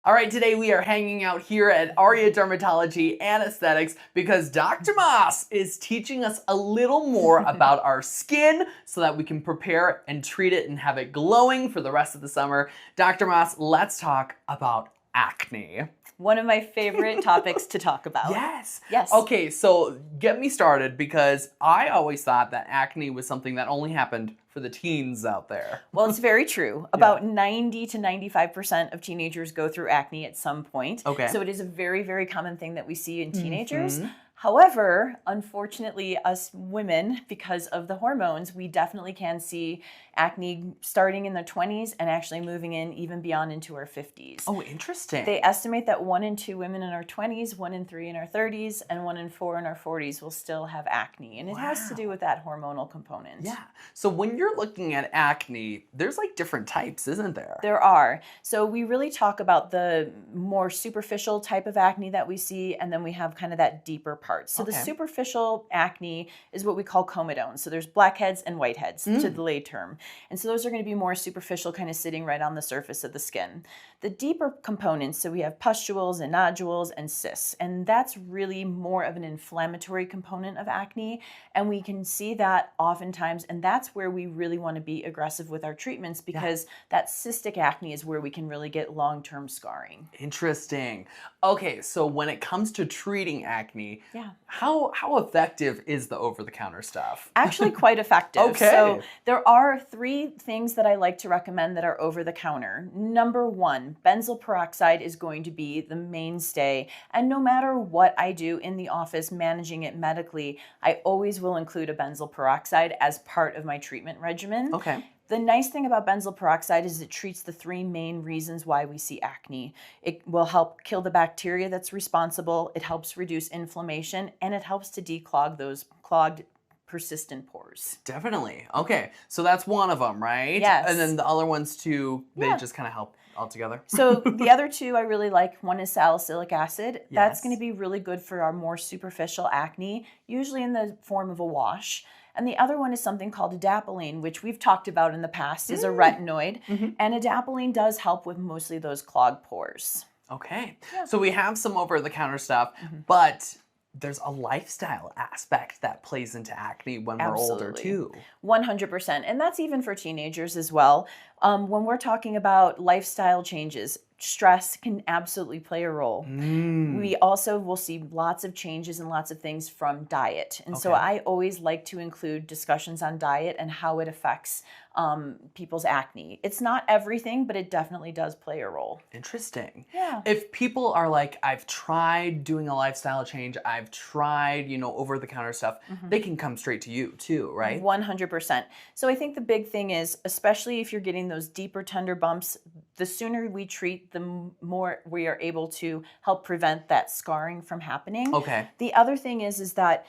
All right, today we are hanging out here at Aria Dermatology and Aesthetics because Dr. Moss is teaching us a little more about our skin so that we can prepare and treat it and have it glowing for the rest of the summer. Dr. Moss, let's talk about acne. One of my favorite topics to talk about. Yes. Yes. Okay, so get me started because I always thought that acne was something that only happened for the teens out there. Well, it's very true. About 90 to 95% of teenagers go through acne at some point. Okay. So it is a very, very common thing that we see in teenagers. However, unfortunately, us women, because of the hormones, we definitely can see acne starting in their 20s and actually moving in even beyond into our 50s. Oh, interesting. They estimate that 1 in 2 women in our 20s, 1 in 3 in our 30s, and 1 in 4 in our 40s will still have acne. And it has to do with that hormonal component. Yeah. So when you're looking at acne, there's like different types, isn't there? There are. So we really talk about the more superficial type of acne that we see, and then we have kind of that deeper part. So the superficial acne is what we call comedones. So there's blackheads and whiteheads to the lay term. And so those are going to be more superficial, kind of sitting right on the surface of the skin. The deeper components, so we have pustules and nodules and cysts, and that's really more of an inflammatory component of acne. And we can see that oftentimes, and that's where we really want to be aggressive with our treatments because that cystic acne is where we can really get long-term scarring. Interesting. Okay, so when it comes to treating acne, how effective is the over-the-counter stuff? Actually quite effective. Okay. So there are 3 things that I like to recommend that are over the counter. Number 1, benzoyl peroxide is going to be the mainstay. And no matter what I do in the office managing it medically, I always will include a benzoyl peroxide as part of my treatment regimen. Okay. The nice thing about benzoyl peroxide is it treats the 3 main reasons why we see acne. It will help kill the bacteria that's responsible, it helps reduce inflammation, and it helps to declog those clogged persistent pores. Definitely. Okay, so that's one of them, right? Yes. And then the other ones too, they just kind of help altogether. So the other 2 I really like, one is salicylic acid. That's going to be really good for our more superficial acne, usually in the form of a wash. And the other one is something called adapalene, which we've talked about in the past, is a retinoid. And adapalene does help with mostly those clogged pores. Okay, so we have some over-the-counter stuff, but there's a lifestyle aspect that plays into acne when we're older too. 100%. And that's even for teenagers as well. When we're talking about lifestyle changes, stress can absolutely play a role. We also will see lots of changes and lots of things from diet. And so I always like to include discussions on diet and how it affects people's acne. It's not everything, but it definitely does play a role. Interesting. Yeah. If people are like, I've tried doing a lifestyle change, I've tried, over-the-counter stuff, they can come straight to you too, right? 100%. So I think the big thing is, especially if you're getting those deeper tender bumps, the sooner we treat, the more we are able to help prevent that scarring from happening. Okay. The other thing is that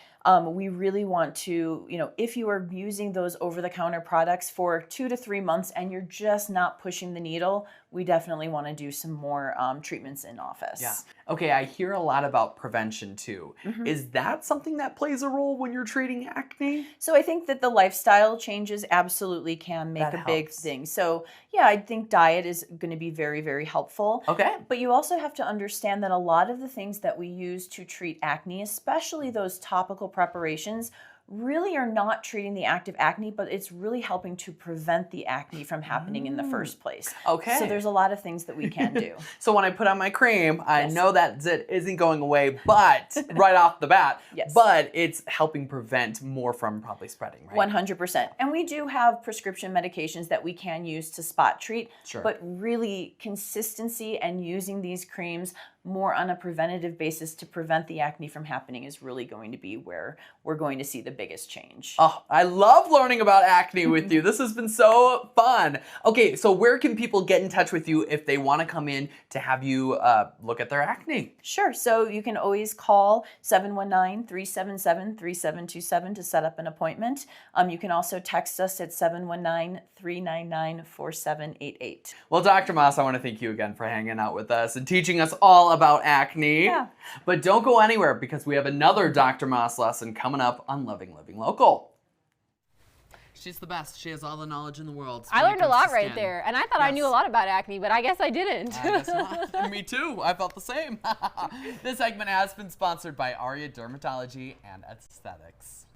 we really want to, if you are using those over-the-counter products for 2 to 3 months and you're just not pushing the needle, we definitely want to do some more treatments in office. Yeah. Okay, I hear a lot about prevention too. Is that something that plays a role when you're treating acne? So I think that the lifestyle changes absolutely can make a big thing. So yeah, I think diet is going to be very, very helpful. Okay. But you also have to understand that a lot of the things that we use to treat acne, especially those topical preparations, really are not treating the active acne, but it's really helping to prevent the acne from happening in the first place. Okay. So there's a lot of things that we can do. So when I put on my cream, I know that zit isn't going away, but right off the bat, but it's helping prevent more from probably spreading, right? 100%. And we do have prescription medications that we can use to spot treat, but really consistency and using these creams more on a preventative basis to prevent the acne from happening is really going to be where we're going to see the biggest change. Oh, I love learning about acne with you. This has been so fun. Okay, so where can people get in touch with you if they want to come in to have you look at their acne? Sure. So you can always call 719-377-3727 to set up an appointment. You can also text us at 719-399-4788. Well, Dr. Moss, I want to thank you again for hanging out with us and teaching us all about acne. Yeah. But don't go anywhere because we have another Dr. Moss lesson coming up on Loving Living Local. She's the best. She has all the knowledge in the world. I learned a lot right there, and I thought I knew a Yes. lot about acne, but I guess I didn't. I guess not. Me too. I felt the same. This segment has been sponsored by Aria Dermatology and Aesthetics.